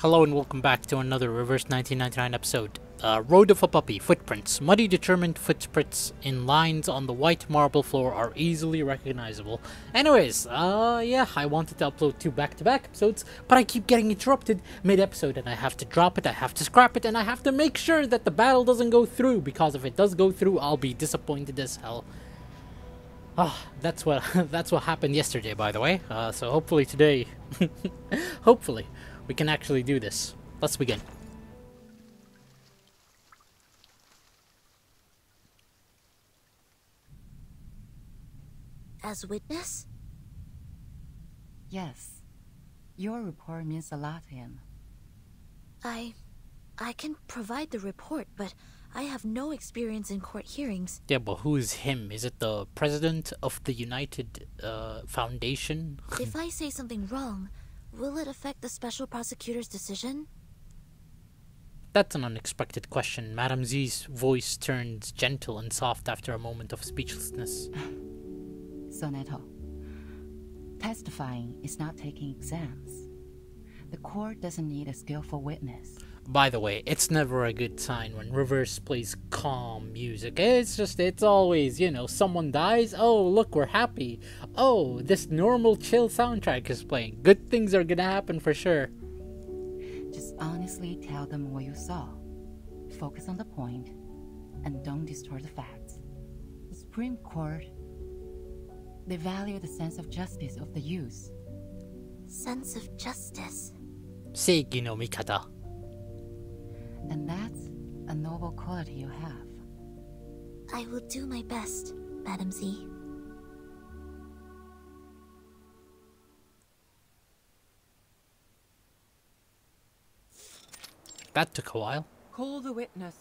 Hello and welcome back to another Reverse 1999 episode. Road of a Puppy, Footprints. Muddy determined footprints in lines on the white marble floor are easily recognizable. Anyways, yeah, I wanted to upload 2 back-to-back episodes, but I keep getting interrupted mid-episode and I have to drop it, I have to scrap it, and I have to make sure that the battle doesn't go through, because if it does go through, I'll be disappointed as hell. That's what happened yesterday, by the way. So hopefully today, hopefully, we can actually do this. Let's begin. As witness? Yes. Your report means a lot to him. I can provide the report, but I have no experience in court hearings. Yeah, but who is him? Is it the president of the United Foundation? If I say something wrong, will it affect the special prosecutor's decision? That's an unexpected question. Madame Z's voice turned gentle and soft after a moment of speechlessness. Soneto, testifying is not taking exams. The court doesn't need a skillful witness. By the way, it's never a good sign when Reverse plays calm music. It's always, someone dies. Oh, look, we're happy. Oh, this normal chill soundtrack is playing. Good things are gonna happen for sure. Just honestly tell them what you saw. Focus on the point, and don't distort the facts. The Supreme Court, they value the sense of justice of the youth. Sense of justice. Seigi no Mikata. And that's a noble quality you have. I will do my best, Madam Z. That took a while. Call the witness.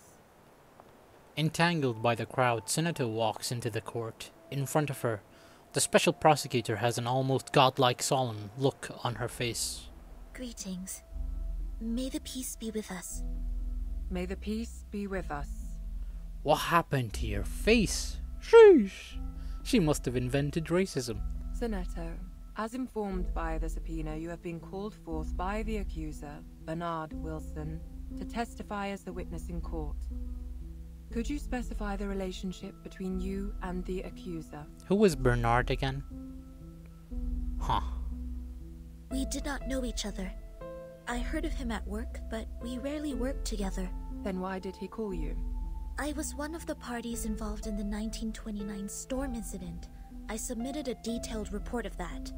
Entangled by the crowd, Senato walks into the court. In front of her, the special prosecutor has an almost godlike solemn look on her face. Greetings. May the peace be with us. May the peace be with us. What happened to your face? Sheesh. She must have invented racism. Soneto, as informed by the subpoena, you have been called forth by the accuser, Bernard Wilson, to testify as the witness in court. Could you specify the relationship between you and the accuser? Who was Bernard again? Huh. We did not know each other. I heard of him at work, but we rarely worked together. Then why did he call you? I was one of the parties involved in the 1929 storm incident. I submitted a detailed report of that.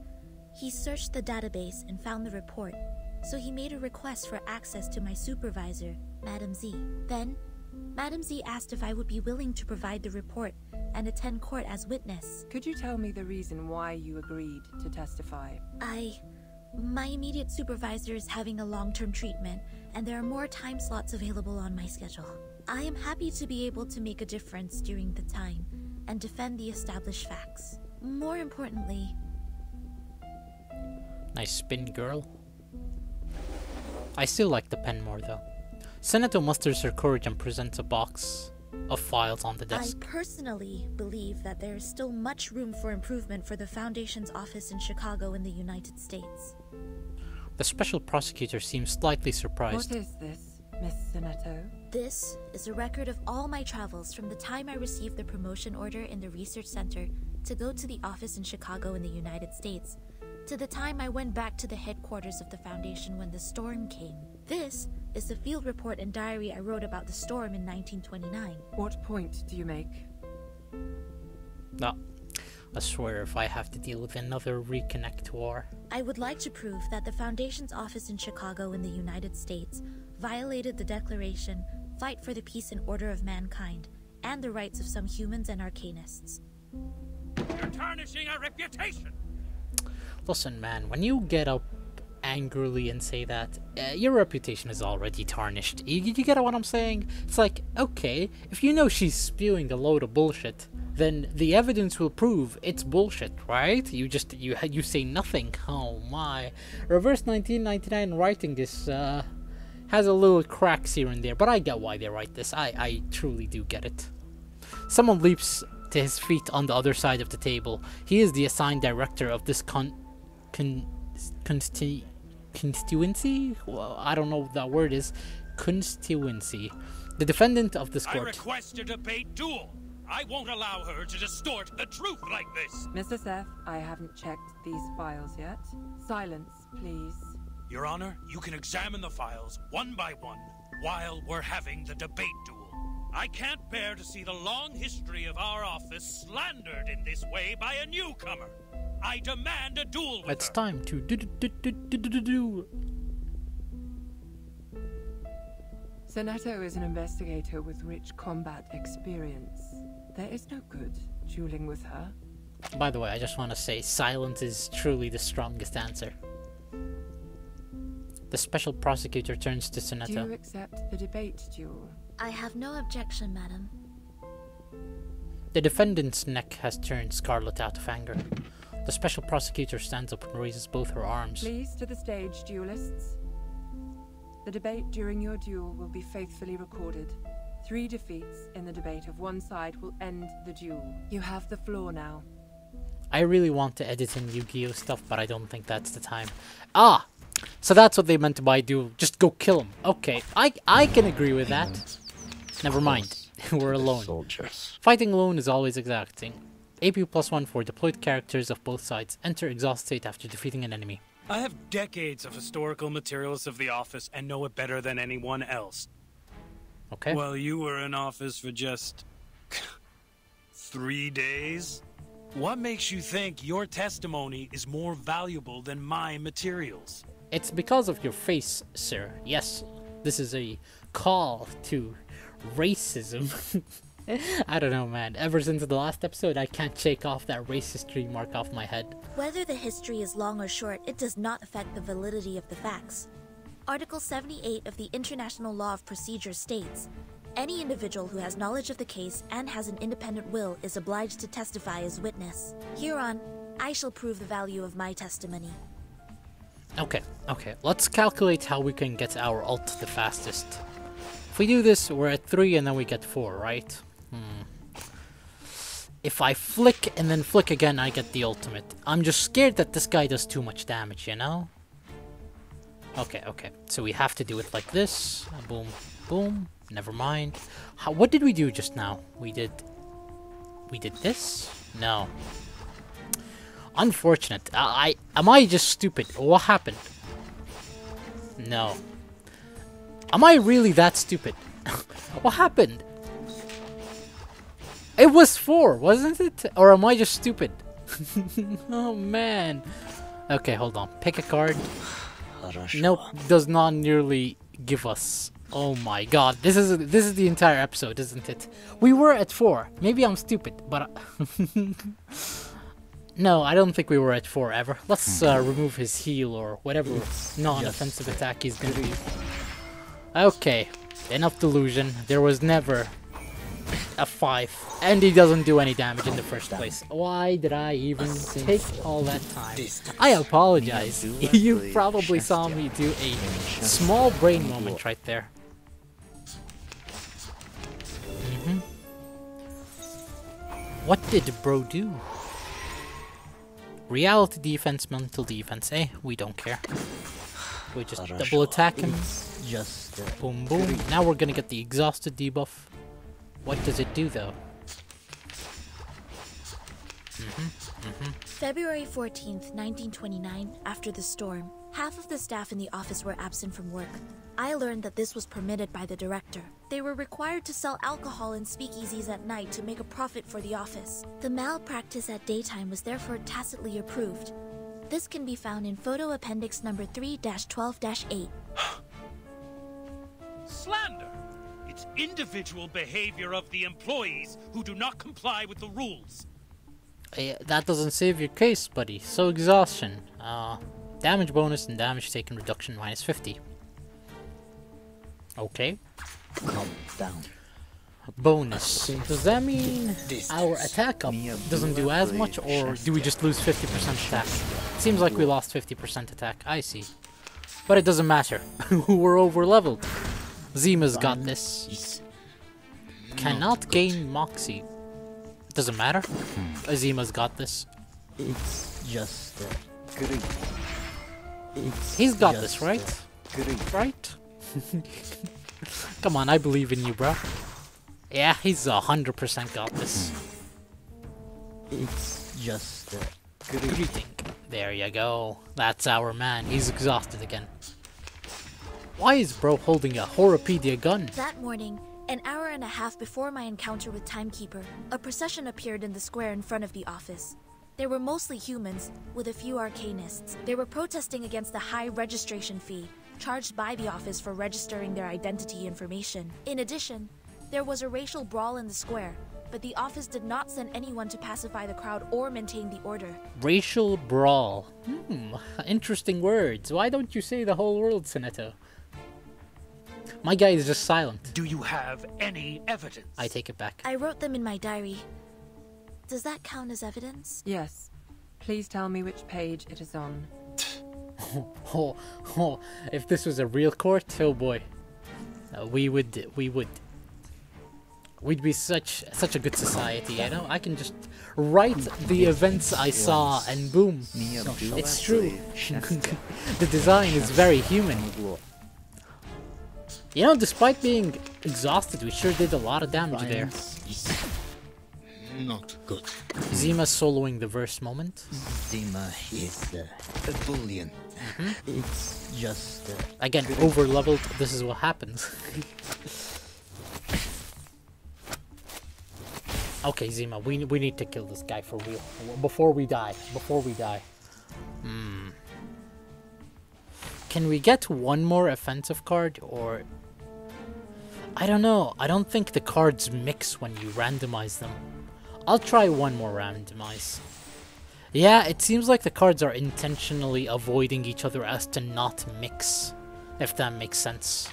He searched the database and found the report, so he made a request for access to my supervisor, Madam Z. Then, Madam Z asked if I would be willing to provide the report and attend court as witness. Could you tell me the reason why you agreed to testify? My immediate supervisor is having a long-term treatment, and there are more time slots available on my schedule. I am happy to be able to make a difference during the time and defend the established facts. More importantly... Nice spin, girl. I still like the pen more, though. Senato musters her courage and presents a box of files on the desk. I personally believe that there is still much room for improvement for the Foundation's office in Chicago in the United States. The special prosecutor seems slightly surprised. What is this, Miss Soneto? This is a record of all my travels from the time I received the promotion order in the research center to go to the office in Chicago in the United States, to the time I went back to the headquarters of the Foundation when the storm came. This is the field report and diary I wrote about the storm in 1929. What point do you make? No. I swear if I have to deal with another Reconnect war. I would like to prove that the Foundation's office in Chicago in the United States violated the Declaration, Fight for the Peace and Order of Mankind, and the rights of some humans and arcanists. You're tarnishing our reputation! Listen, man, when you get up angrily and say that, your reputation is already tarnished. You get what I'm saying? It's like, okay, if you know she's spewing a load of bullshit, then the evidence will prove it's bullshit, right? You say nothing. Oh my. Reverse 1999 writing this has a little cracks here and there, but I get why they write this. I truly do get it. Someone leaps to his feet on the other side of the table. He is the assigned director of this constituency? Well, I don't know what that word is. Constituency. The defendant of this I court. request a debate duel. I won't allow her to distort the truth like this. Mr. Seth, I haven't checked these files yet. Silence, please. Your Honor, you can examine the files one by one while we're having the debate duel. I can't bear to see the long history of our office slandered in this way by a newcomer. I demand a duel with It's her. time to do. Sonetto is an investigator with rich combat experience. There is no good dueling with her. By the way, I just want to say silence is truly the strongest answer. The special prosecutor turns to Do you Sonetto. accept the debate duel? I have no objection, madam. The defendant's neck has turned scarlet out of anger. The special prosecutor stands up and raises both her arms. Please to the stage, duelists. The debate during your duel will be faithfully recorded. 3 defeats in the debate of one side will end the duel. You have the floor now. I really want to edit in Yu-Gi-Oh stuff, but I don't think that's the time. Ah! So that's what they meant by duel. Just go kill him. Okay, I can agree with that. Never mind. We're alone. Soldiers. Fighting alone is always exacting. AP +1 for deployed characters of both sides. Enter exhaust state after defeating an enemy. I have decades of historical materials of the office and know it better than anyone else. Okay. Well, you were in office for just 3 days? What makes you think your testimony is more valuable than my materials? It's because of your face, sir. Yes, this is a call to racism. I don't know, man. Ever since the last episode, I can't shake off that racist remark off my head. Whether the history is long or short, it does not affect the validity of the facts. Article 78 of the International Law of Procedure states, any individual who has knowledge of the case and has an independent will is obliged to testify as witness. Hereon, I shall prove the value of my testimony. Okay. Let's calculate how we can get our ult the fastest. If we do this, we're at 3 and then we get 4, right? If I flick and then flick again, I get the ultimate. I'm just scared that this guy does too much damage, you know? Okay. So we have to do it like this. Boom, boom. Never mind. What did we do just now? We did this? No. Unfortunate. Am I just stupid? What happened? No. Am I really that stupid? What happened? It was 4, wasn't it? Or am I just stupid? Oh man. Okay, hold on. Pick a card. Nope, does not nearly give us. Oh my god, this is the entire episode, isn't it? We were at 4. Maybe I'm stupid, but no, I don't think we were at 4 ever. Let's remove his heal or whatever non-offensive attack he's gonna use. Okay, enough delusion. There was never a 5, and he doesn't do any damage in the first place. Why did I even take all that time? I apologize. You probably saw me do a small brain moment right there. What did bro do? Reality defense, mental defense, we don't care. We just double attack him. Just Boom boom. Now we're gonna get the exhausted debuff. What does it do though? February 14th, 1929, after the storm, half of the staff in the office were absent from work. I learned that this was permitted by the director. They were required to sell alcohol in speakeasies at night to make a profit for the office. The malpractice at daytime was therefore tacitly approved. This can be found in photo appendix number 3-12-8. Slander! It's individual behavior of the employees who do not comply with the rules. That doesn't save your case, buddy. So exhaustion. Damage bonus and damage taken reduction -50. Okay. calm down. Bonus. Does that mean our attack up doesn't do as much, or do we just lose 50% attack? Seems like we lost 50% attack. I see. But it doesn't matter. We're over leveled. Zima's got this. Cannot gain Moxie. Doesn't matter. Zima's got this. It's just a great. He's got this, right? Right? Come on, I believe in you, bro. Yeah, he's 100% got this. It's just Greeting. There you go. That's our man. He's exhausted again. Why is bro holding a Horopedia gun? That morning, an hour and a half before my encounter with Timekeeper, a procession appeared in the square in front of the office. They were mostly humans, with a few arcanists. They were protesting against the high registration fee charged by the office for registering their identity information. In addition, there was a racial brawl in the square, but the office did not send anyone to pacify the crowd or maintain the order. Racial brawl. Interesting words. Why don't you say the whole word, Senator? My guy is just silent. Do you have any evidence? I take it back. I wrote them in my diary. Does that count as evidence? Yes. Please tell me which page it is on. If this was a real court, oh boy. We'd be such a good society, you know? I can just write the events I saw and boom. It's true. The design is very human. You know, despite being exhausted, we sure did a lot of damage there. Not good. Zima soloing the verse moment. Zima is a bullion. It's just Again, over leveled, this is what happens. Okay, Zima, we need to kill this guy for real. Before we die. Can we get one more offensive card, or... I don't know. I don't think the cards mix when you randomize them. I'll try one more randomize. Yeah, it seems like the cards are intentionally avoiding each other as to not mix, if that makes sense.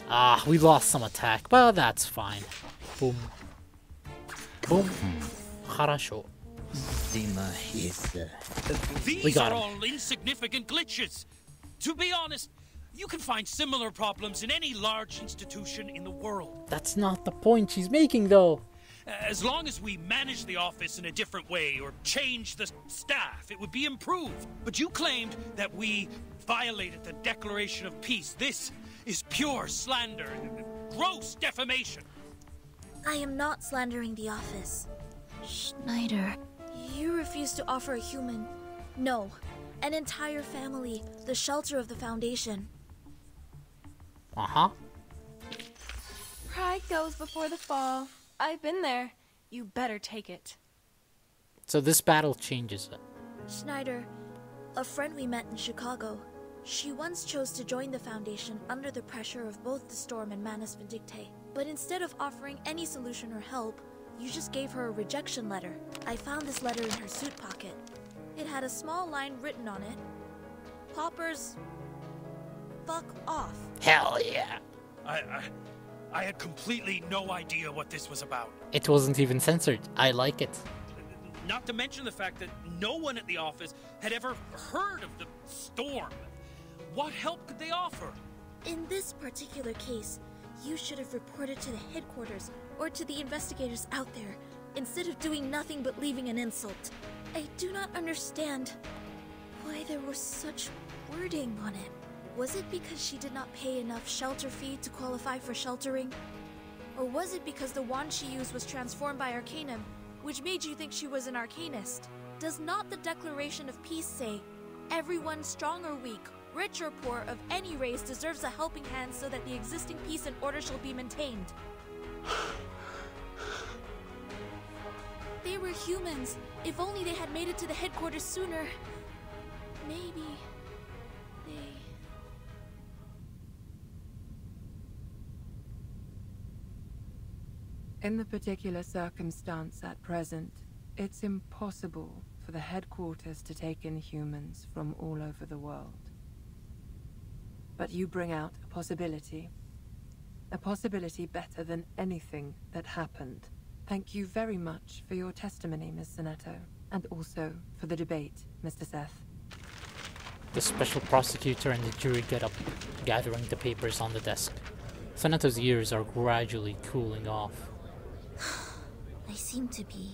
Ah, we lost some attack, but that's fine. Boom. Boom. Хорошо. Zima is These got are him. all insignificant glitches. To be honest, you can find similar problems in any large institution in the world. That's not the point she's making, though. As long as we manage the office in a different way or change the staff, it would be improved. But you claimed that we violated the Declaration of Peace. This is pure slander, gross defamation. I am not slandering the office. Schneider. You refuse to offer a human. No. An entire family. The shelter of the Foundation. Uh-huh. Pride goes before the fall. I've been there. You better take it. So this battle changes it. Schneider, a friend we met in Chicago. She once chose to join the Foundation under the pressure of both the Storm and Manus Vindicte. But instead of offering any solution or help, you just gave her a rejection letter. I found this letter in her suit pocket. It had a small line written on it. Poppers, fuck off. Hell yeah. I had completely no idea what this was about. It wasn't even censored. I like it. Not to mention the fact that no one at the office had ever heard of the Storm. What help could they offer? In this particular case, you should have reported to the headquarters or to the investigators out there, instead of doing nothing but leaving an insult. I do not understand why there was such wording on it. Was it because she did not pay enough shelter fee to qualify for sheltering? Or was it because the wand she used was transformed by Arcanum, which made you think she was an Arcanist? Does not the Declaration of Peace say, everyone strong or weak, rich or poor, of any race deserves a helping hand so that the existing peace and order shall be maintained? They were humans. If only they had made it to the headquarters sooner. Maybe they... In the particular circumstance at present, it's impossible for the headquarters to take in humans from all over the world. But you bring out a possibility. A possibility better than anything that happened. Thank you very much for your testimony, Miss Sonetto, and also for the debate, Mr. Seth. The special prosecutor and the jury get up, gathering the papers on the desk. Sonetto's ears are gradually cooling off. I seem to be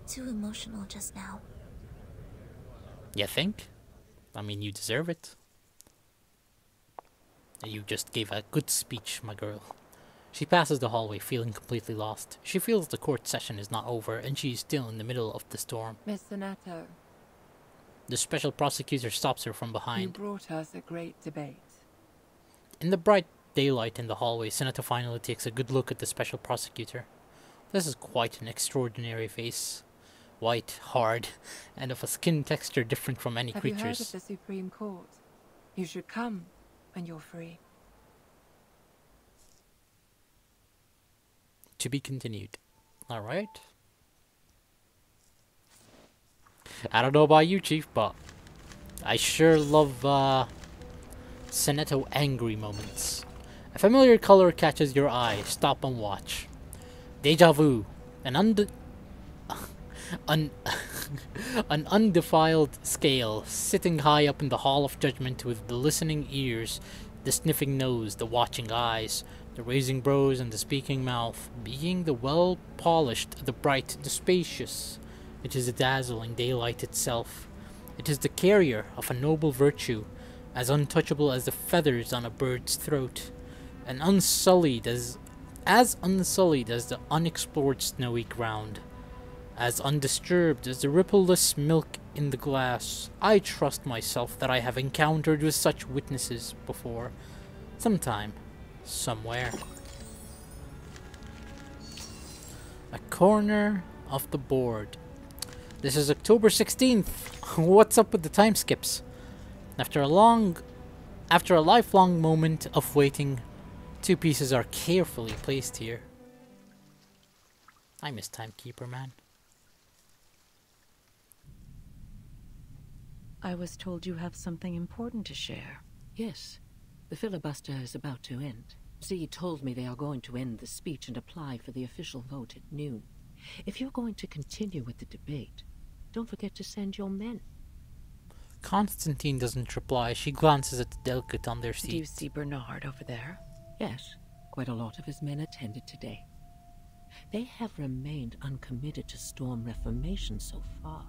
too emotional just now. You think? I mean, you deserve it. You just gave a good speech, my girl. She passes the hallway, feeling completely lost. She feels the court session is not over, and she is still in the middle of the storm. Miss Sonetto, The special prosecutor stops her from you behind. brought us a great debate. In the bright daylight in the hallway, Senator finally takes a good look at the special prosecutor. This is quite an extraordinary face. White, hard, and of a skin texture different from any Have you heard of creature's. the Supreme Court? You should come when you're free. To be continued. Alright. I don't know about you, Chief, but I sure love Senato angry moments. A familiar color catches your eye. Stop and watch. Deja vu. An undefiled scale, sitting high up in the Hall of Judgment with the listening ears, the sniffing nose, the watching eyes, the raising brows and the speaking mouth, being the well-polished, the bright, the spacious. It is the dazzling daylight itself. It is the carrier of a noble virtue, as untouchable as the feathers on a bird's throat, and unsullied as the unexplored snowy ground, as undisturbed as the rippleless milk in the glass. I trust myself that I have encountered with such witnesses before, sometime, somewhere. A corner of the board. This is October 16th. What's up with the time skips? After a lifelong moment of waiting, 2 pieces are carefully placed here. I miss Timekeeper, man. I was told you have something important to share. Yes. The filibuster is about to end. Z told me they are going to end the speech and apply for the official vote at noon. If you're going to continue with the debate, don't forget to send your men. Constantine doesn't reply. She glances at the delegate on their seat. Do you see Bernard over there? Yes, quite a lot of his men attended today. They have remained uncommitted to Storm Reformation so far.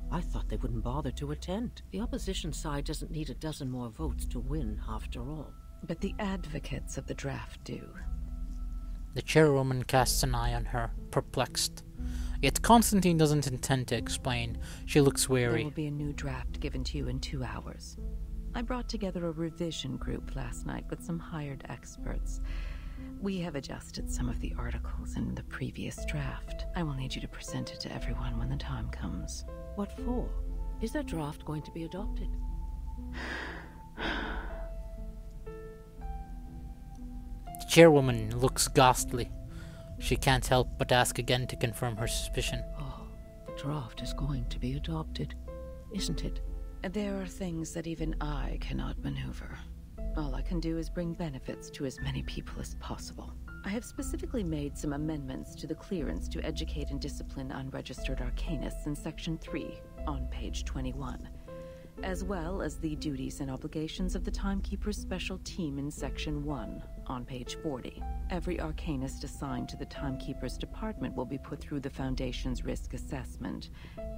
I thought they wouldn't bother to attend. The opposition side doesn't need a dozen more votes to win, after all. But the advocates of the draft do. The chairwoman casts an eye on her, perplexed. Yet Constantine doesn't intend to explain. She looks wary. There will be a new draft given to you in 2 hours. I brought together a revision group last night with some hired experts. We have adjusted some of the articles in the previous draft. I will need you to present it to everyone when the time comes. What for? Is that draft going to be adopted? The chairwoman looks ghastly. She can't help but ask again to confirm her suspicion. Oh, the draft is going to be adopted, isn't it? There are things that even I cannot maneuver. All I can do is bring benefits to as many people as possible. I have specifically made some amendments to the clearance to educate and discipline unregistered arcanists in Section 3 on page 21, as well as the duties and obligations of the Timekeeper's special team in Section 1 on page 40. Every arcanist assigned to the Timekeeper's department will be put through the Foundation's risk assessment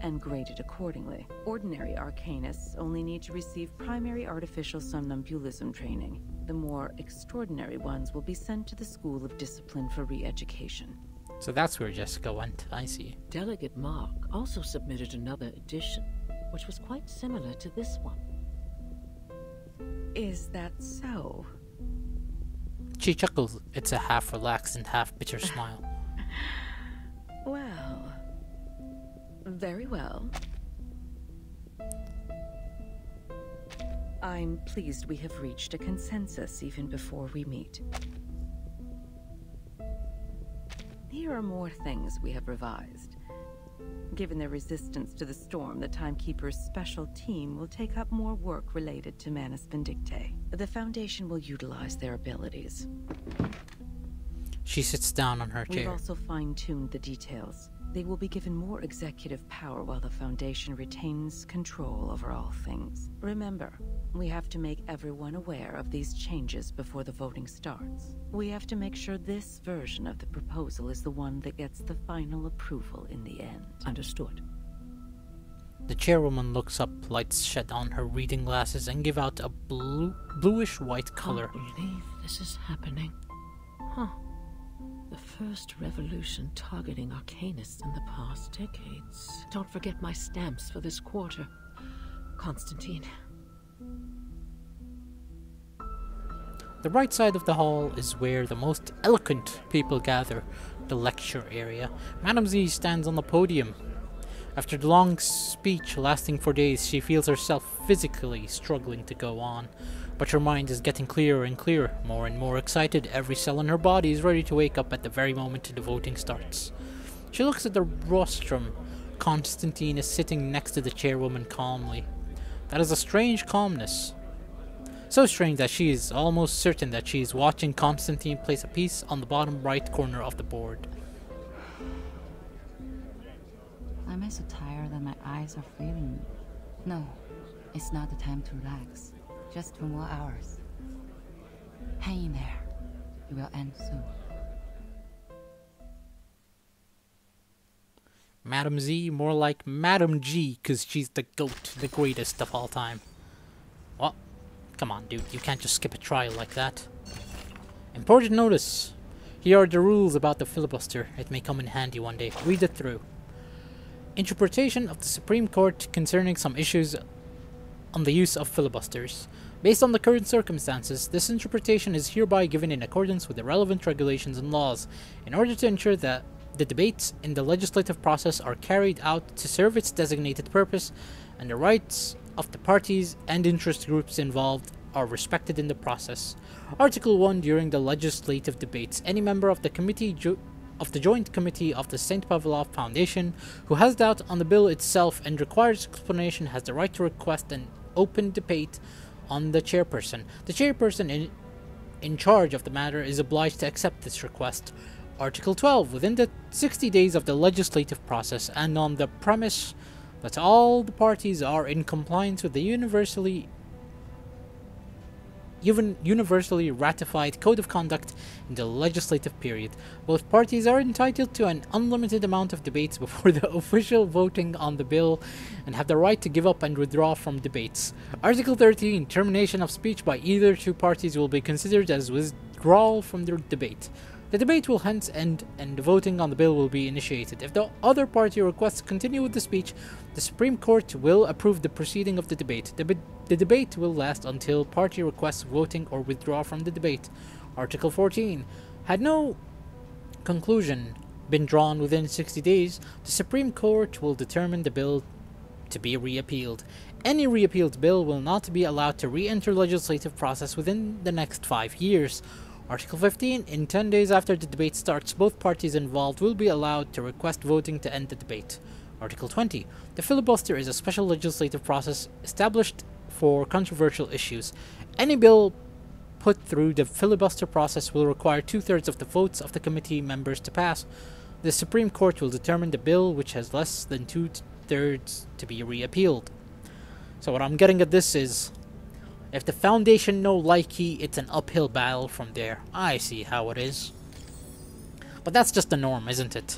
and graded accordingly. Ordinary arcanists only need to receive primary artificial somnambulism training. The more extraordinary ones will be sent to the School of Discipline for re-education. So that's where Jessica went, I see. Delegate Mark also submitted another edition, which was quite similar to this one. Is that so? She chuckles. It's a half relaxed and half bitter smile. Well, very well. I'm pleased we have reached a consensus even before we meet. Here are more things we have revised. Given their resistance to the storm, the Timekeeper's special team will take up more work related to Manus Vindictae. The Foundation will utilize their abilities. She sits down on her We've chair. also fine-tuned the details. They will be given more executive power while the Foundation retains control over all things. Remember, we have to make everyone aware of these changes before the voting starts. We have to make sure this version of the proposal is the one that gets the final approval in the end. Understood. The chairwoman looks up, lights shed on her reading glasses and give out a bluish-white color. Can't believe this is happening. Huh. The first revolution targeting arcanists in the past decades. Don't forget my stamps for this quarter, Constantine. The right side of the hall is where the most eloquent people gather, the lecture area. Madame Z stands on the podium. After the long speech lasting for days, she feels herself physically struggling to go on. But her mind is getting clearer and clearer, more and more excited. Every cell in her body is ready to wake up at the very moment the voting starts. She looks at the rostrum. Constantine is sitting next to the chairwoman calmly. That is a strange calmness. So strange that she is almost certain that she is watching Constantine place a piece on the bottom right corner of the board. I'm so tired that my eyes are failing me. No, it's not the time to relax. Just 2 more hours. Hang in there. It will end soon. Madame Z, more like Madame G, cause she's the GOAT, the greatest of all time. What? Come on, dude, you can't just skip a trial like that. Important notice. Here are the rules about the filibuster. It may come in handy one day. Read it through. Interpretation of the Supreme Court concerning some issues on the use of filibusters. Based on the current circumstances, this interpretation is hereby given in accordance with the relevant regulations and laws, in order to ensure that the debates in the legislative process are carried out to serve its designated purpose, and the rights of the parties and interest groups involved are respected in the process. Article 1. During the legislative debates, any member of the Joint Committee of the St. Pavlov Foundation who has doubt on the bill itself and requires explanation has the right to request an open debate on the chairperson. The chairperson in charge of the matter is obliged to accept this request. Article 12. Within the 60 days of the legislative process and on the premise that all the parties are in compliance with the universally ratified Code of Conduct in the legislative period, both parties are entitled to an unlimited amount of debates before the official voting on the bill and have the right to give up and withdraw from debates. Article 13. Termination of speech by either two parties will be considered as withdrawal from the debate. The debate will hence end and the voting on the bill will be initiated. If the other party requests to continue with the speech, the Supreme Court will approve the proceeding of the debate. The debate will last until party requests voting or withdraw from the debate. Article 14. Had no conclusion been drawn within 60 days, the Supreme Court will determine the bill to be reappealed. Any reappealed bill will not be allowed to re-enter legislative process within the next 5 years. Article 15. In 10 days after the debate starts, both parties involved will be allowed to request voting to end the debate. Article 20. The filibuster is a special legislative process established for controversial issues. Any bill put through the filibuster process will require 2/3 of the votes of the committee members to pass. The Supreme Court will determine the bill which has less than 2/3 to be reappealed. So what I'm getting at this is, if the Foundation no likey, it's an uphill battle from there. I see how it is. But that's just the norm, isn't it?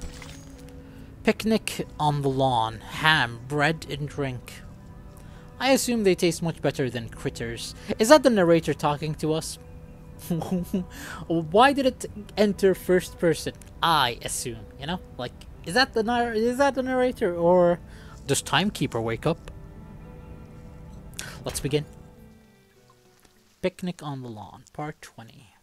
Picnic on the lawn. Ham, bread, and drink. I assume they taste much better than critters. Is that the narrator talking to us? Why did it enter first person? I assume, you know? Like, is that the narrator, or does Timekeeper wake up? Let's begin. Picnic on the Lawn, Part 20.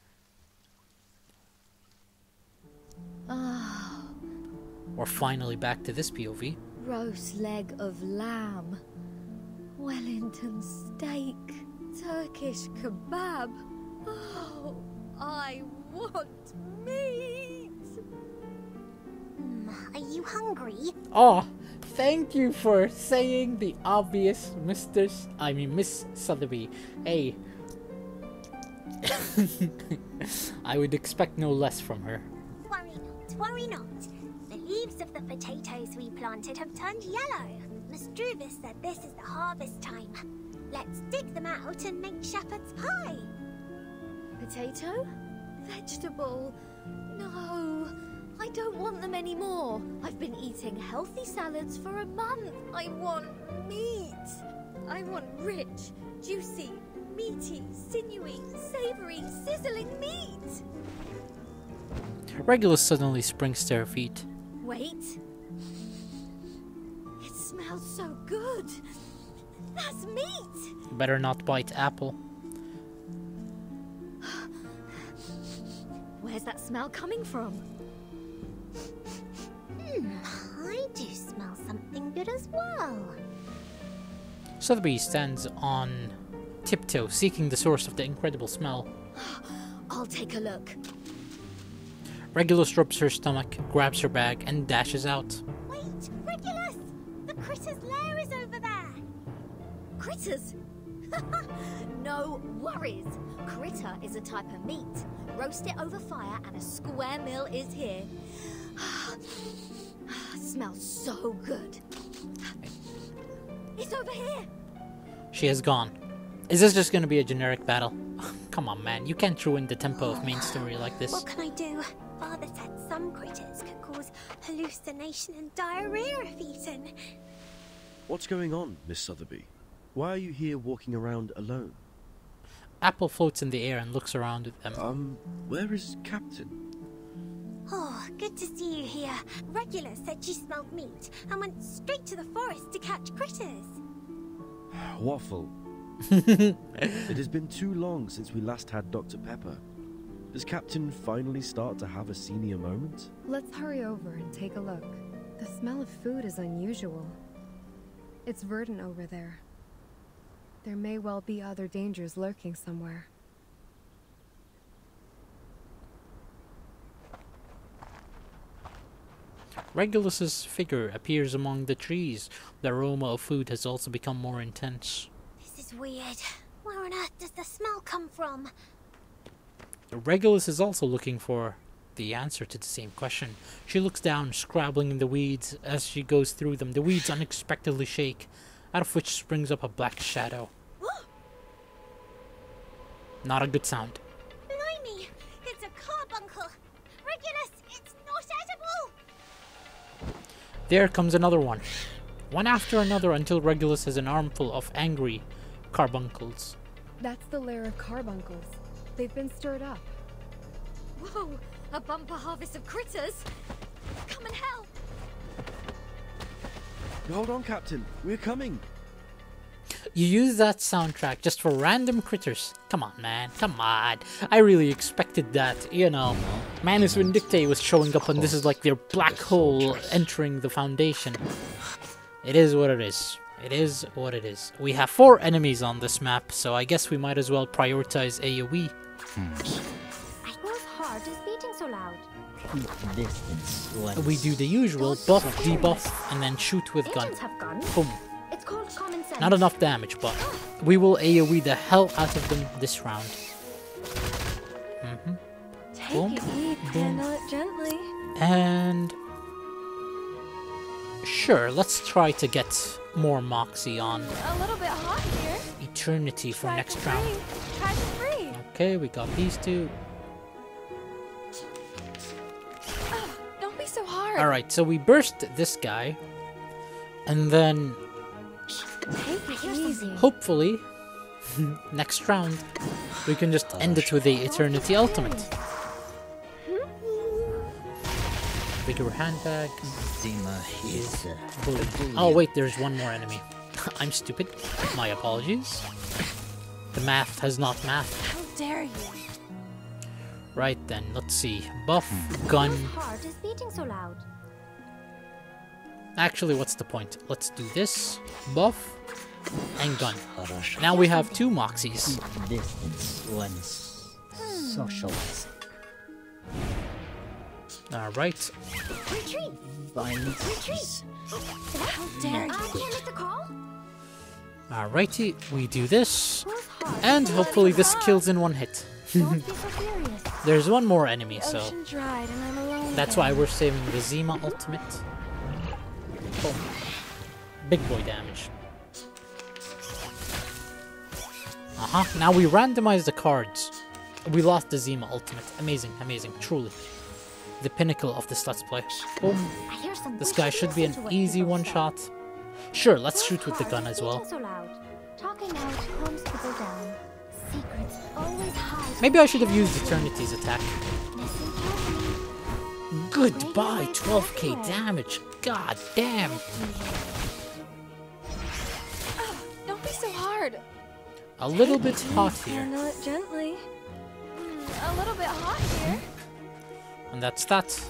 We're finally back to this POV. Roast leg of lamb, Wellington steak, Turkish kebab. Oh, I want meat! Are you hungry? Oh, thank you for saying the obvious, Miss Sotheby. Hey. I would expect no less from her. Worry not. The leaves of the potatoes we planted have turned yellow. Mistruvis said this is the harvest time. Let's dig them out and make shepherd's pie. Potato? Vegetable? No, I don't want them anymore. I've been eating healthy salads for a month. I want Meat! I want rich, juicy, meaty, sinewy, savory, sizzling meat! Regulus suddenly springs to her feet. Wait. It smells so good. That's meat! Better not bite Apple. Where's that smell coming from? I do smell something good as well. Sotheby stands on tiptoe, seeking the source of the incredible smell. I'll take a look. Regulus rubs her stomach, grabs her bag, and dashes out. Wait, Regulus! The critter's lair is over there! Critters? No worries. Critter is a type of meat. Roast it over fire and a square meal is here. Smells so good. It's over here. She has gone. Is this just gonna be a generic battle? Come on, man. You can't ruin the tempo of main story like this. What can I do? Father said some critters can cause hallucination and diarrhea if eaten. What's going on, Miss Sotheby? Why are you here walking around alone? Apple floats in the air and looks around at them. Where is Captain? Oh, good to see you here. Regulus said you smelled meat and went straight to the forest to catch critters. Waffle. It has been too long since we last had Dr. Pepper. Does Captain finally start to have a senior moment? Let's hurry over and take a look. The smell of food is unusual. It's verdant over there. There may well be other dangers lurking somewhere. Regulus's figure appears among the trees. The aroma of food has also become more intense. This is weird. Where on earth does the smell come from? Regulus is also looking for the answer to the same question. She looks down, scrabbling in the weeds. As she goes through them, the weeds unexpectedly shake, out of which springs up a black shadow. Not a good sound. Blimey! It's a carbuncle! Regulus, it's not edible! There comes another one. One after another until Regulus has an armful of angry carbuncles. That's the lair of carbuncles. They've been stirred up. Whoa! A bumper harvest of critters! Come and help! Hold on, Captain. We're coming. You use that soundtrack just for random critters. Come on, man. Come on. I really expected that, you know. Manus Vindictae was showing up and this is like their black hole entering the Foundation. It is what it is. It is what it is. We have 4 enemies on this map, so I guess we might as well prioritize AoE. Whose heart is beating so loud? Distance. We do the usual buff, debuff, and then shoot with gun. Agents have guns. Boom. It's called common sense. Not enough damage, but we will AoE the hell out of them this round. Take Boom. it easy, handle it gently. And sure, let's try to get more Moxie on A little bit hot here. Eternity for Try next for round. free. Try for free. Okay, we got these 2. Don't be so hard. Alright, so we burst this guy, and then Take it easy. hopefully next round we can just end it with the Eternity Ultimate. Bigger handbag. Zima is Bully. Oh wait, there's one more enemy. I'm stupid. My apologies. The math has not mathed. How dare you? Right then, let's see. Buff, gun. Whose heart is beating so loud? Actually, what's the point? Let's do this. Buff and gun. Now we have 2 Moxies. distance once socializing. Alright. Retreat! Find Retreat! How dare you? Hear Mr. Call? Alrighty, we do this. Whose heart And is hopefully beating this so kills in one hit. loud? Don't be so serious. There's one more enemy, so Ocean dried and I'm alone that's again. why we're saving the Zima ultimate. Boom. Big boy damage. Now we randomize the cards. We lost the Zima ultimate. Amazing, amazing, truly. The pinnacle of this Let's Play. Boom. I hear some This guy should be an easy one-shot. Sure, let's shoot with the gun as well. So loud. Talking out calms people down. Secrets always hide. Maybe I should have used Eternity's attack. Listen carefully. Goodbye, 12k damage. God damn. Don't be so hard. A little bit hot here. Handle it gently. A little bit hot here. And that's that.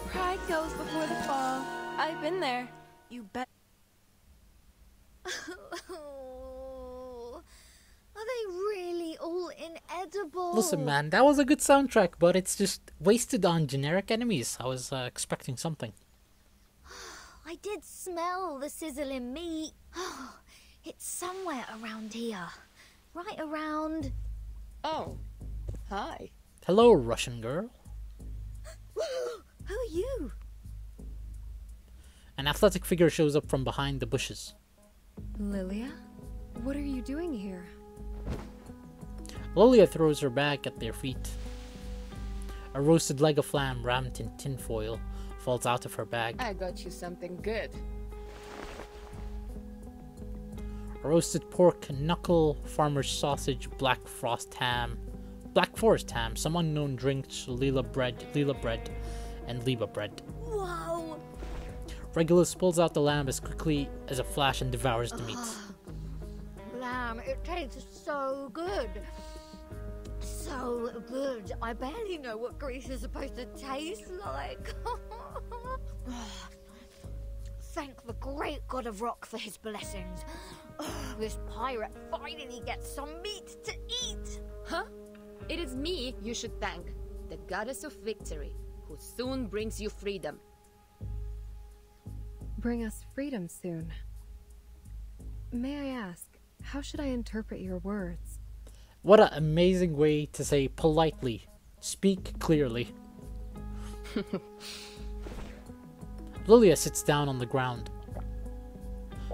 Pride goes before the fall. I've been there. You bet. Are they really all inedible? Listen, man, that was a good soundtrack, but it's just wasted on generic enemies. I was expecting something. I did smell the sizzling meat. It's somewhere around here. Right around... Oh, hi. Hello, Russian girl. Who are you? An athletic figure shows up from behind the bushes. Lilia? What are you doing here? Lilia throws her bag at their feet. A roasted leg of lamb wrapped in tinfoil falls out of her bag. I got you something good. A roasted pork, knuckle, farmer's sausage, black forest ham, some unknown drinks, Leela bread, and Liba bread. Whoa! Regulus pulls out the lamb as quickly as a flash and devours the meat. Lamb, it tastes so good. So good. I barely know what grease is supposed to taste like. Thank the great god of rock for his blessings. This pirate finally gets some meat to eat. Huh? It is me you should thank, the goddess of victory, who soon brings you freedom. Bring us freedom soon. May I ask, how should I interpret your words? What an amazing way to say politely. Speak clearly. Lilia sits down on the ground.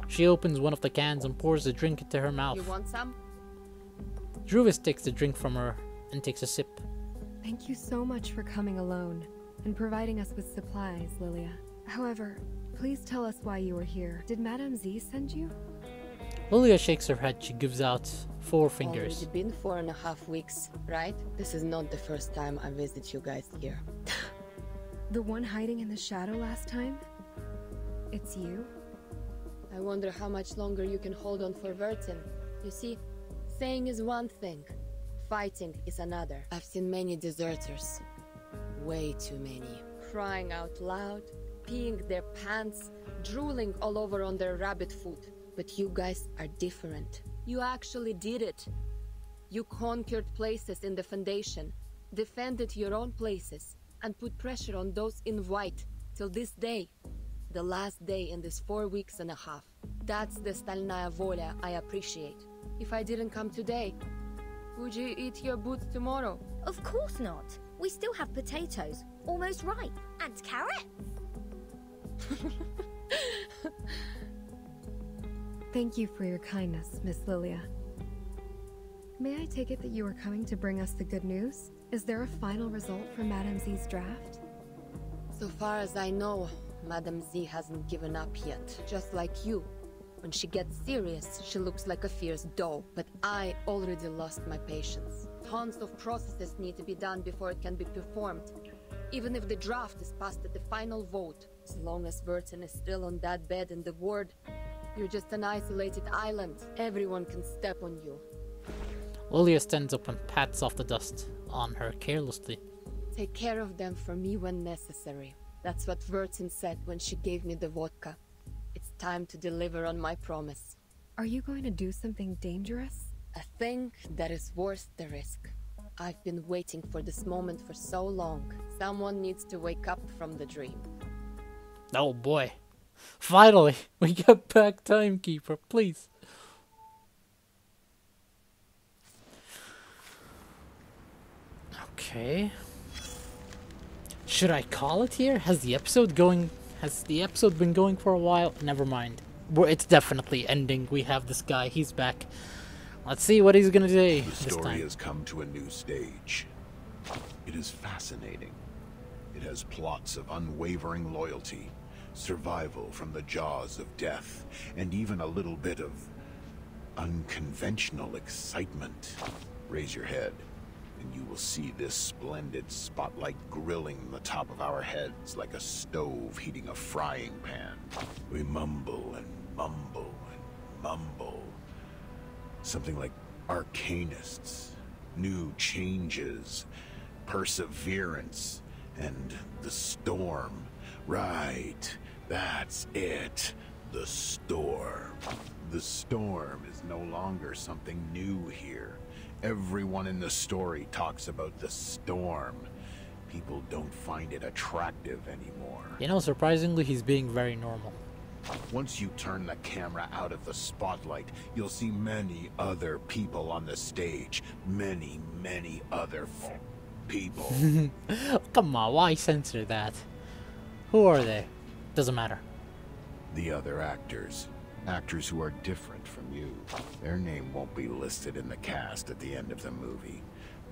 She opens one of the cans and pours a drink into her mouth. You want some? Druvis takes the drink from her and takes a sip. Thank you so much for coming alone and providing us with supplies, Lilia. However, please tell us why you were here. Did Madame Z send you? Lilia shakes her head. She gives out 4 fingers. Already been 4.5 weeks, right? This is not the first time I visit you guys here. The one hiding in the shadow last time? It's you? I wonder how much longer you can hold on for Vertin. You see, saying is one thing, fighting is another. I've seen many deserters. Way too many. Crying out loud, peeing their pants, drooling all over on their rabbit food. But you guys are different. You actually did it. You conquered places in the Foundation, defended your own places, and put pressure on those in white till this day. The last day in this 4.5 weeks. That's the Stalnaya Volia I appreciate. If I didn't come today, would you eat your boots tomorrow? Of course not. We still have potatoes, almost ripe, and carrots. Thank you for your kindness, Miss Lilia. May I take it that you are coming to bring us the good news? Is there a final result for Madame Z's draft? So far as I know, Madame Z hasn't given up yet. Just like you. When she gets serious, she looks like a fierce doe. But I already lost my patience. Tons of processes need to be done before it can be performed. Even if the draft is passed at the final vote, as long as Vertin is still on that bed in the ward, you're just an isolated island. Everyone can step on you. Lilia stands up and pats off the dust on her carelessly. Take care of them for me when necessary. That's what Vertin said when she gave me the vodka. It's time to deliver on my promise. Are you going to do something dangerous? A thing that is worth the risk. I've been waiting for this moment for so long. Someone needs to wake up from the dream. Oh boy. Finally, we get back Timekeeper, please. Okay. Should I call it here? Has the episode been going for a while? Never mind. It's definitely ending. We have this guy. He's back. Let's see what he's gonna say The this story time. has come to a new stage. It is fascinating. It has plots of unwavering loyalty, survival from the jaws of death, and even a little bit of unconventional excitement. Raise your head, and you will see this splendid spotlight grilling the top of our heads like a stove heating a frying pan. We mumble and mumble and mumble. Something like arcanists, new changes, perseverance, and the storm. Right, that's it. The storm. The storm is no longer something new here. Everyone in the story talks about the storm. People don't find it attractive anymore. You know, surprisingly, he's being very normal. Once you turn the camera out of the spotlight, you'll see many other people on the stage. Many, many other people. Come on, why censor that? Who are they? Doesn't matter. The other actors. Actors who are different from you. Their name won't be listed in the cast at the end of the movie.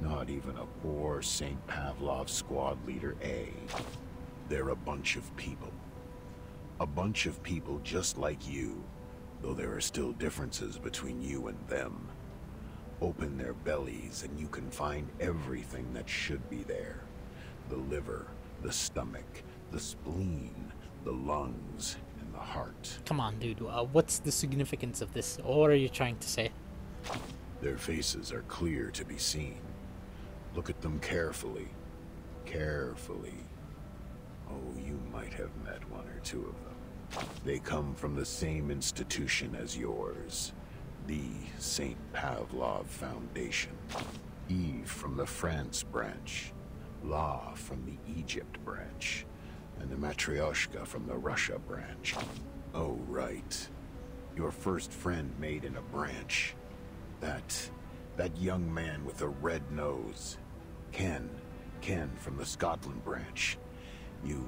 Not even a poor St. Pavlov squad leader A. They're a bunch of people. A bunch of people just like you, though there are still differences between you and them. Open their bellies and you can find everything that should be there. The liver, the stomach, the spleen, the lungs, and the heart. Come on, dude. What's the significance of this? What are you trying to say? Their faces are clear to be seen. Look at them carefully. Carefully. Oh, you might have met one or two of them. They come from the same institution as yours. The St. Pavlov Foundation. Eve from the France branch. La from the Egypt branch. And the Matryoshka from the Russia branch. Oh, right. Your first friend made in a branch. That young man with a red nose. Ken from the Scotland branch. You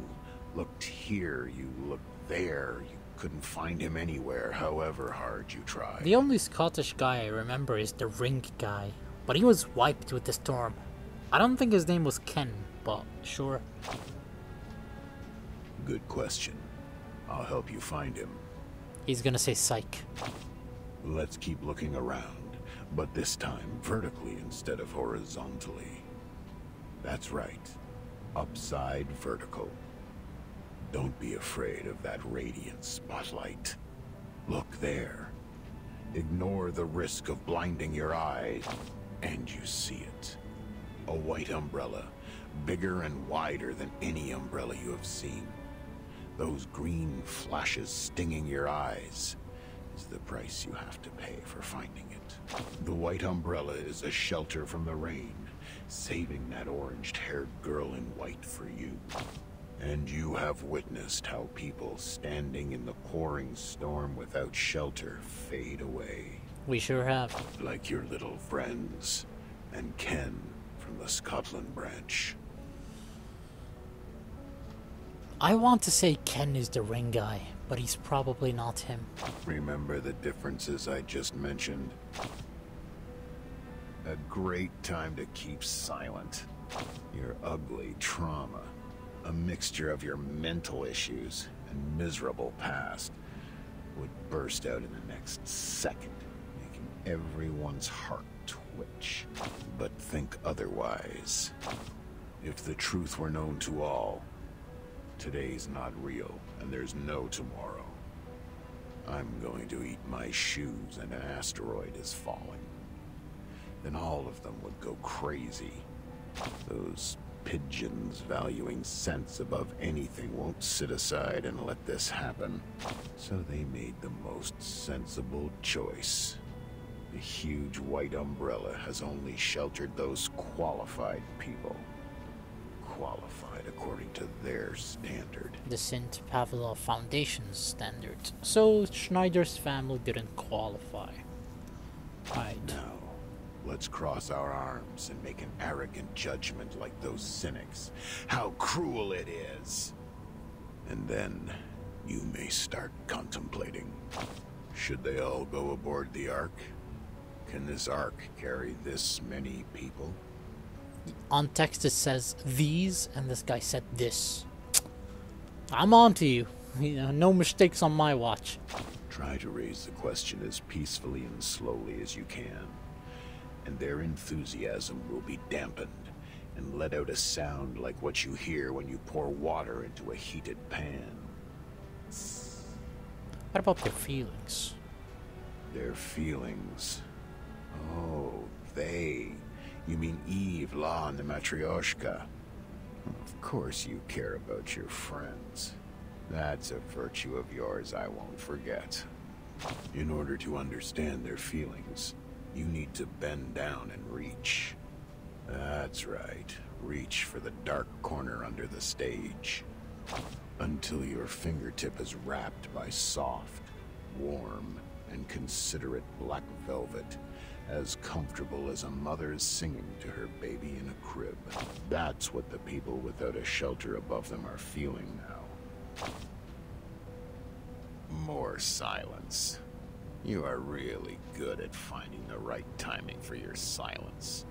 looked here, you looked there. You couldn't find him anywhere, however hard you tried. The only Scottish guy I remember is the Ring guy, but he was wiped with the storm. I don't think his name was Ken, but sure. Good question. I'll help you find him. He's gonna say psych. Let's keep looking around, but this time vertically instead of horizontally. That's right. Upside vertical. Don't be afraid of that radiant spotlight. Look there. Ignore the risk of blinding your eyes, and you see it. A white umbrella, bigger and wider than any umbrella you have seen. Those green flashes stinging your eyes is the price you have to pay for finding it. The white umbrella is a shelter from the rain, saving that orange-haired girl in white for you. And you have witnessed how people standing in the pouring storm without shelter fade away. We sure have. Like your little friends, and Ken from the Scotland branch. I want to say Ken is the Ring guy, but he's probably not him. Remember the differences I just mentioned? A great time to keep silent. Your ugly trauma, a mixture of your mental issues and miserable past, would burst out in the next second, making everyone's heart twitch. But think otherwise. If the truth were known to all, today's not real, and there's no tomorrow. I'm going to eat my shoes and an asteroid is falling. Then all of them would go crazy. Those pigeons valuing sense above anything won't sit aside and let this happen. So they made the most sensible choice. The huge white umbrella has only sheltered those qualified people. Qualified according to their standard. The St. Pavlov Foundation's standard. So Schneider's family didn't qualify. Right. Now, let's cross our arms and make an arrogant judgment like those cynics. How cruel it is! And then, you may start contemplating. Should they all go aboard the Ark? Can this Ark carry this many people? On text it says these, and this guy said this. I'm on to you. You know, no mistakes on my watch. Try to raise the question as peacefully and slowly as you can, and their enthusiasm will be dampened and let out a sound like what you hear when you pour water into a heated pan. What about their feelings? Their feelings? Oh, they. You mean Eve, La, and the Matryoshka. Of course you care about your friends. That's a virtue of yours I won't forget. In order to understand their feelings, you need to bend down and reach. That's right. Reach for the dark corner under the stage. Until your fingertip is wrapped by soft, warm, and considerate black velvet, as comfortable as a mother's singing to her baby in a crib. That's what the people without a shelter above them are feeling now. More silence. You are really good at finding the right timing for your silence.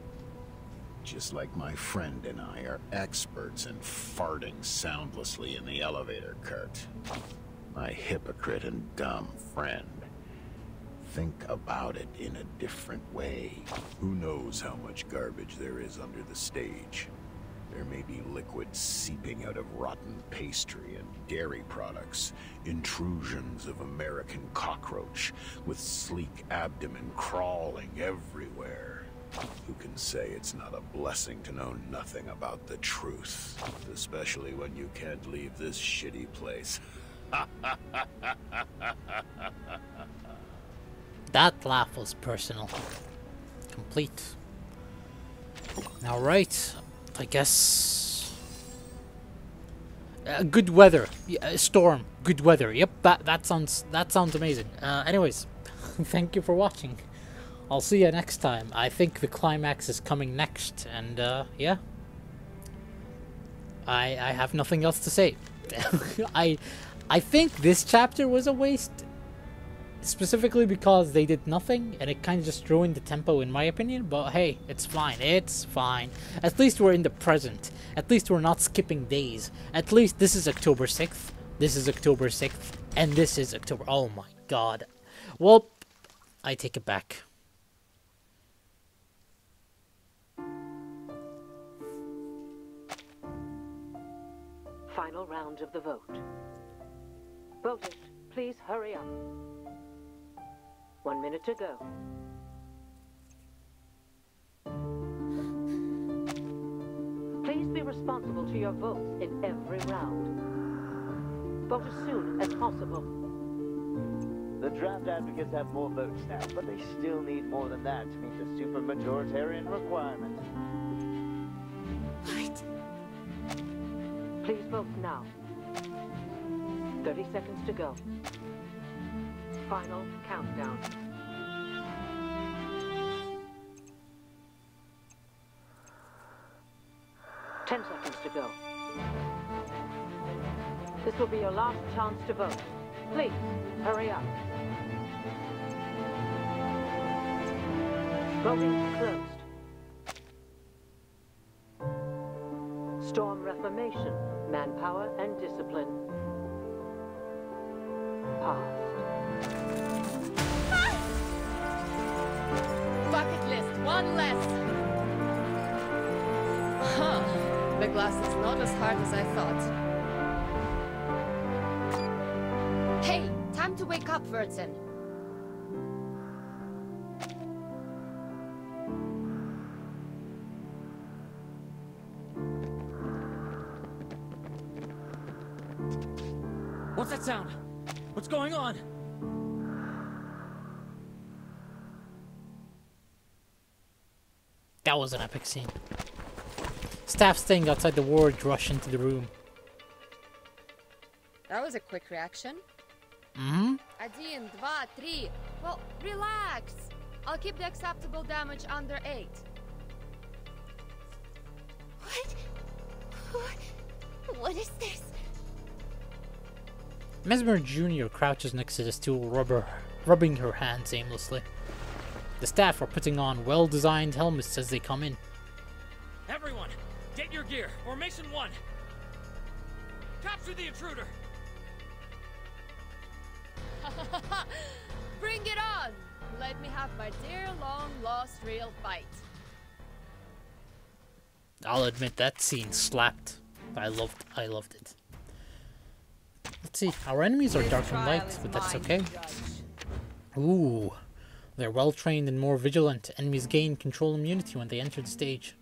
Just like my friend and I are experts in farting soundlessly in the elevator cart. My hypocrite and dumb friend. Think about it in a different way. Who knows how much garbage there is under the stage? There may be liquid seeping out of rotten pastry and dairy products, intrusions of American cockroach, with sleek abdomen crawling everywhere. Who can say it's not a blessing to know nothing about the truth? Especially when you can't leave this shitty place. That laugh was personal. Complete. Alright. I guess... good weather. Storm. Good weather. Yep, that sounds amazing. Anyways, thank you for watching. I'll see you next time. I think the climax is coming next, and yeah. I have nothing else to say. I think this chapter was a waste, specifically because they did nothing, and it kind of just ruined the tempo in my opinion, but hey, it's fine. It's fine. At least we're in the present. At least we're not skipping days. At least this is October 6th. This is October 6th, and this is October... Oh my god. Well, I take it back. Final round of the vote. Voters, please hurry up. 1 minute to go. Please be responsible to your votes in every round. Vote as soon as possible. The draft advocates have more votes now, but they still need more than that to meet the supermajoritarian requirement. What? Please vote now. 30 seconds to go. Final countdown. Ten seconds to go. This will be your last chance to vote. Please, hurry up. Voting closed. Storm Reformation, Manpower and Discipline. Passed. Bucket list, one less. Huh. The glass is not as hard as I thought. Hey, time to wake up, Vertin. What's that sound? What's going on? That was an epic scene. Staff staying outside the ward rush into the room. That was a quick reaction. Mm-hmm. 1, 2, 3. Well, relax. I'll keep the acceptable damage under 8. What is this? Mesmer Jr. crouches next to the stool, rubbing her hands aimlessly. The staff are putting on well-designed helmets as they come in. Everyone, get your gear. Formation 1. Capture the intruder. Bring it on! Let me have my dear long-lost real fight. I'll admit that scene slapped. I loved it. Let's see. Our enemies are dark and light, but that's okay. Ooh. They're well trained and more vigilant. Enemies gain control immunity when they enter the stage.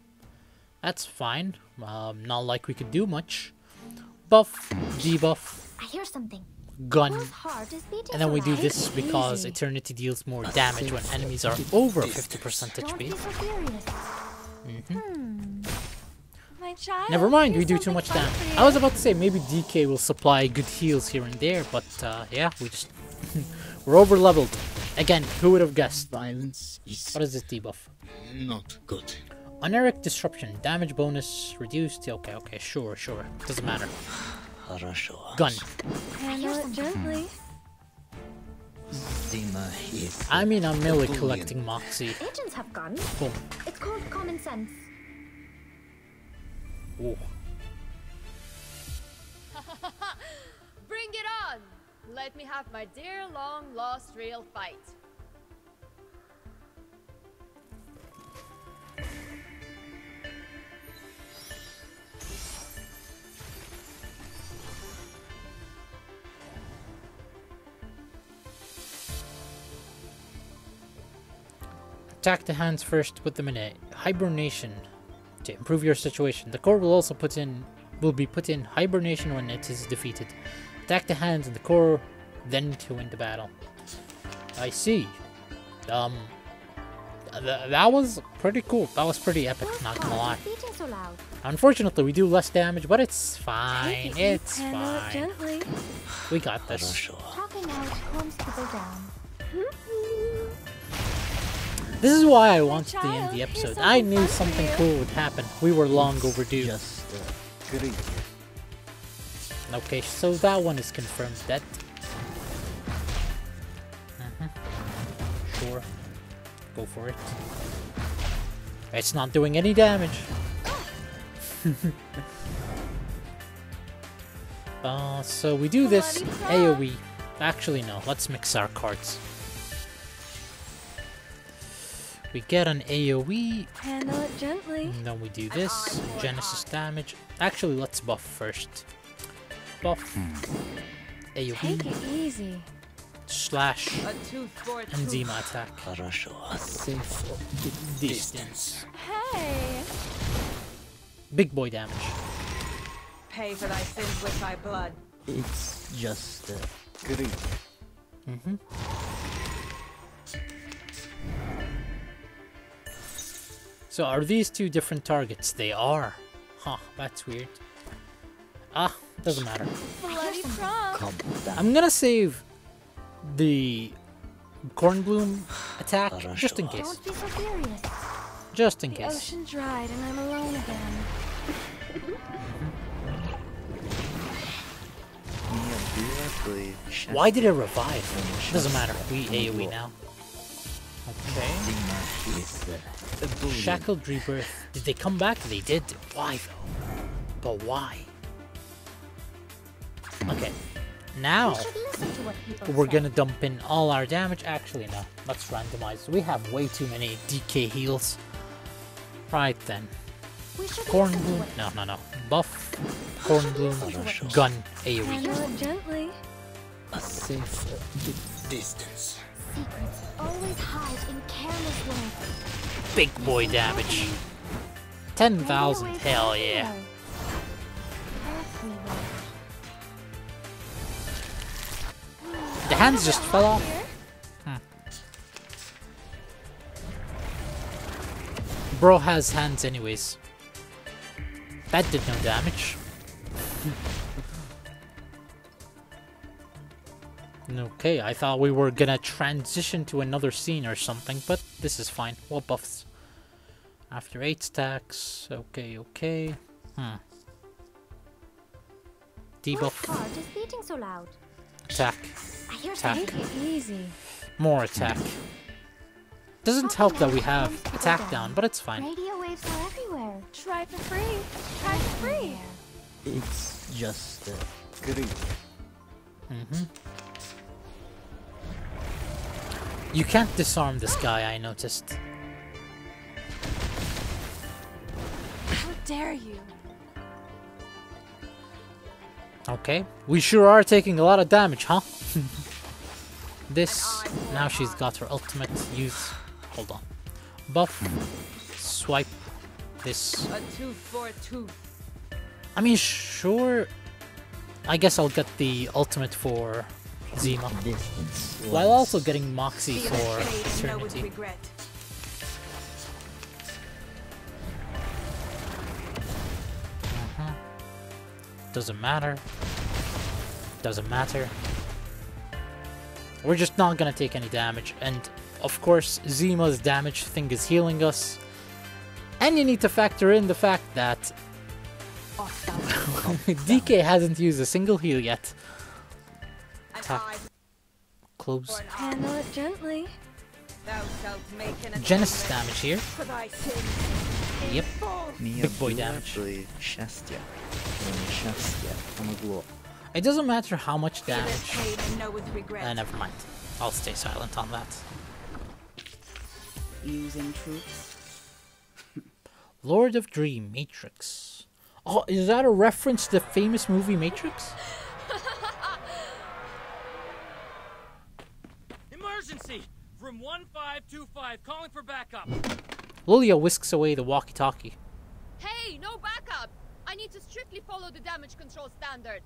That's fine. Not like we could do much. Buff, debuff, I hear something. gun. Whose heart is beating And then so we do loud? this because Eternity deals more damage when enemies are over 50% Don't be HP. so furious. My child. Never mind, we here's do too much something fun damage. for you. I was about to say maybe DK will supply good heals here and there, but yeah, we just we're over leveled. Again, who would have guessed? Violence is What is this debuff? not good. Oneric disruption, damage bonus reduced. Okay, sure. Doesn't matter. Gun. Handle it gently. Zima is I mean, I'm merely collecting Moxie. Agents have guns. Boom. It's called common sense. Ooh. Bring it on! Let me have my dear long-lost real fight. Attack the hands first, put them in a hibernation to improve your situation. The core will also be put in hibernation when it is defeated. Attack the hands and the core, then to win the battle. I see. That was pretty cool. That was pretty epic, not gonna lie. Beating so loud. Unfortunately, we do less damage, but it's fine. It's Handle it fine. gently. We got this. Talking out calms people down. This is why I wanted to end child, the here's episode. something I knew fun for something you. cool would happen. We were long overdue. just great. Okay, so that one is confirmed dead. Sure. Go for it. It's not doing any damage. So we do this AoE. Actually, no. Let's mix our cards. We get an AoE. Handle it gently. And then we do this. Genesis damage. Actually, let's buff first. Buff. Take AoE. it easy. Slash. A tooth for a And tooth. Zima attack. A safe Distance. Hey. Big boy damage. Pay for thy sins with thy blood. It's just great. So are these two different targets? They are. Huh, that's weird. Doesn't matter. Bloody prom. Calm down. I'm gonna save the Cornbloom attack just in case. Don't be so furious. Just in The case. ocean dried and I'm alone again. Why did it revive? Doesn't matter. We AoE now. Okay. Zima is a bully. Shackled Rebirth. Did they come back? They did. Why though? But why? Okay. Now We should listen to what people we're say. gonna dump in all our damage. Actually, no. Let's randomize. We have way too many DK heals. Right then. We should Corn listen to bloom. what No. Buff. Corn bloom. Gun. AoE. Handle it gently. A safe distance. secrets always hide in careless words. Big boy damage. 10,000. Hell yeah. Everywhere. The hands just fell off. Bro has hands anyways. That did no damage. Okay, I thought we were gonna transition to another scene or something, but this is fine. What buffs? After 8 stacks. Okay. Debuff. Whose heart is beating so loud? Attack. I hear Attack. Take it easy. More attack. Doesn't help that we have attack down, but it's fine. Radio waves are everywhere. Try for free. Try for free. It's just great. You can't disarm this guy, I noticed. How dare you? Okay, we sure are taking a lot of damage, huh? This, now she's got her ultimate, use, hold on, buff, swipe, this. A tooth for a tooth. I mean, sure, I guess I'll get the ultimate for Zima, while also getting Moxie for Eternity. Doesn't matter. Doesn't matter. We're just not gonna take any damage, and of course Zima's damage thing is healing us. And you need to factor in the fact that DK hasn't used a single heal yet. Attack. Close. Handle it gently. Genesis damage here. Yep. Big boy damage. It doesn't matter how much damage. Never mind. I'll stay silent on that. Using troops. Lord of Dream Matrix. Oh, is that a reference to the famous movie Matrix? Emergency! Room 1525, calling for backup. Lilia whisks away the walkie-talkie. Hey, no backup! I need to strictly follow the damage control standard.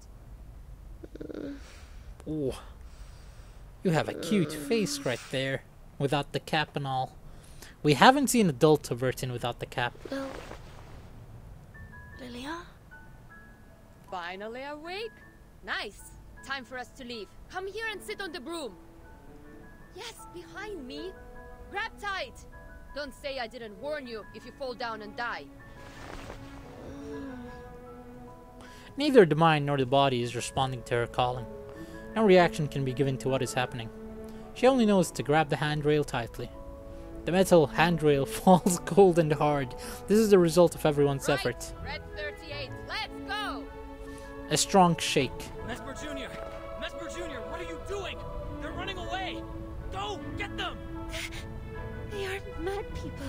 Oh, you have a cute face right there, without the cap and all. We haven't seen adult Vertin without the cap. Well, Lilia? Finally awake? Nice. Time for us to leave. Come here and sit on the broom. Yes, behind me. Grab tight. Don't say I didn't warn you if you fall down and die. Neither the mind nor the body is responding to her calling. No reaction can be given to what is happening. She only knows to grab the handrail tightly. The metal handrail falls cold and hard. This is the result of everyone's effort. Red 38, let's go! A strong shake. Mesmer Jr., what are you doing? They're running away! Go, get them! They aren't mad people.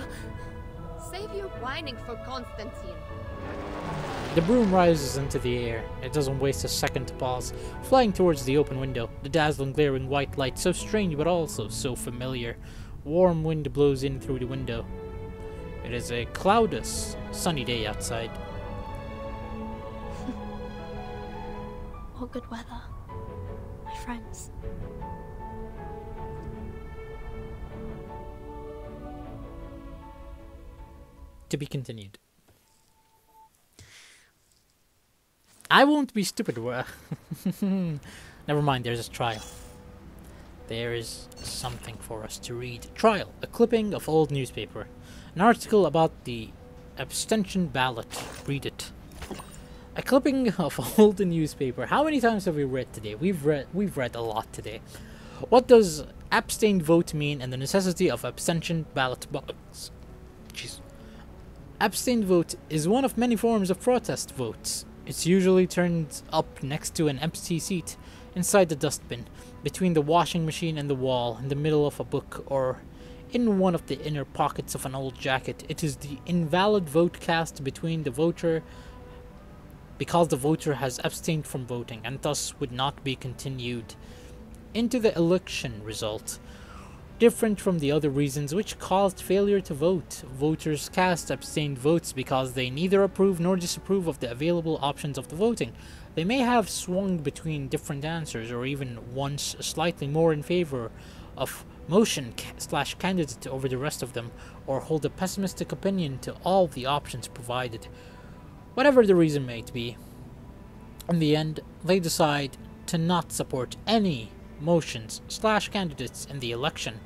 Save your whining for Constantine. The broom rises into the air. It doesn't waste a second to pause, flying towards the open window, the dazzling glaring white light so strange but also so familiar. Warm wind blows in through the window. It is a cloudless, sunny day outside. All good weather, my friends. To be continued. I won't be stupid. Never mind, there's a trial. There is something for us to read. Trial. A clipping of old newspaper. An article about the abstention ballot. Read it. A clipping of old newspaper. How many times have we read today? We've read a lot today. What does abstained vote mean and the necessity of abstention ballot box? Jeez. Abstained vote is one of many forms of protest votes. It's usually turned up next to an empty seat, inside the dustbin, between the washing machine and the wall, in the middle of a book, or in one of the inner pockets of an old jacket. It is the invalid vote cast between the voter because the voter has abstained from voting and thus would not be continued into the election result. Different from the other reasons which caused failure to vote, voters cast abstained votes because they neither approve nor disapprove of the available options of the voting. They may have swung between different answers or even once slightly more in favor of motion/candidate over the rest of them, or hold a pessimistic opinion to all the options provided. Whatever the reason may be, in the end, they decide to not support any motions/candidates in the election.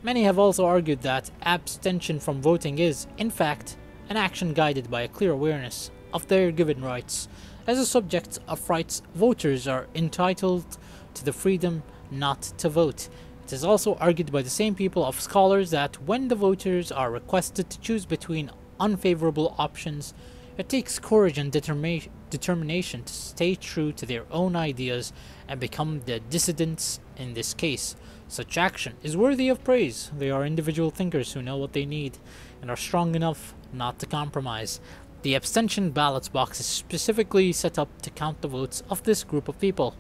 Many have also argued that abstention from voting is, in fact, an action guided by a clear awareness of their given rights. As a subject of rights, voters are entitled to the freedom not to vote. It is also argued by the same people of scholars that when the voters are requested to choose between unfavorable options, it takes courage and determination to stay true to their own ideas and become the dissidents in this case. Such action is worthy of praise. They are individual thinkers who know what they need and are strong enough not to compromise. The abstention ballot box is specifically set up to count the votes of this group of people.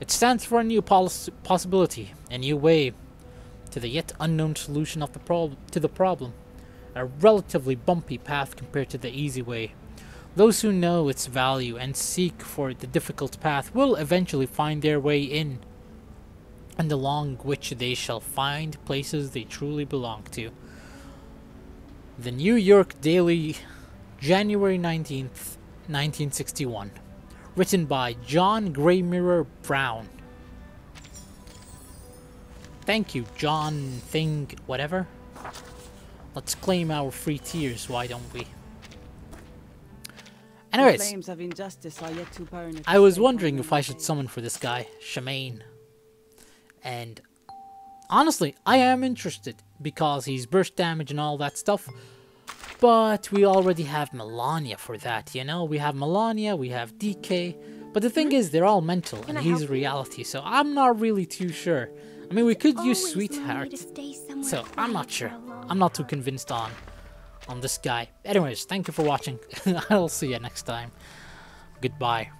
It stands for a new possibility, a new way to the yet unknown solution of the problem, a relatively bumpy path compared to the easy way. Those who know its value and seek for the difficult path will eventually find their way in, and along which they shall find places they truly belong to. The New York Daily, January 19th, 1961. Written by John Graymirror Brown. Thank you, John Thing whatever. Let's claim our free tiers, why don't we? Anyways, The flames of injustice are yet to burn. I was wondering if I should summon for this guy, Shemaine. And honestly, I am interested because he's burst damage and all that stuff. But we already have Melania for that, you know? We have Melania, we have DK. But the thing is, they're all mental and he's reality, so I'm not really too sure. I mean, we could use Sweetheart, so I'm not sure. I'm not too convinced on this guy. Anyways, thank you for watching. I'll see you next time. Goodbye.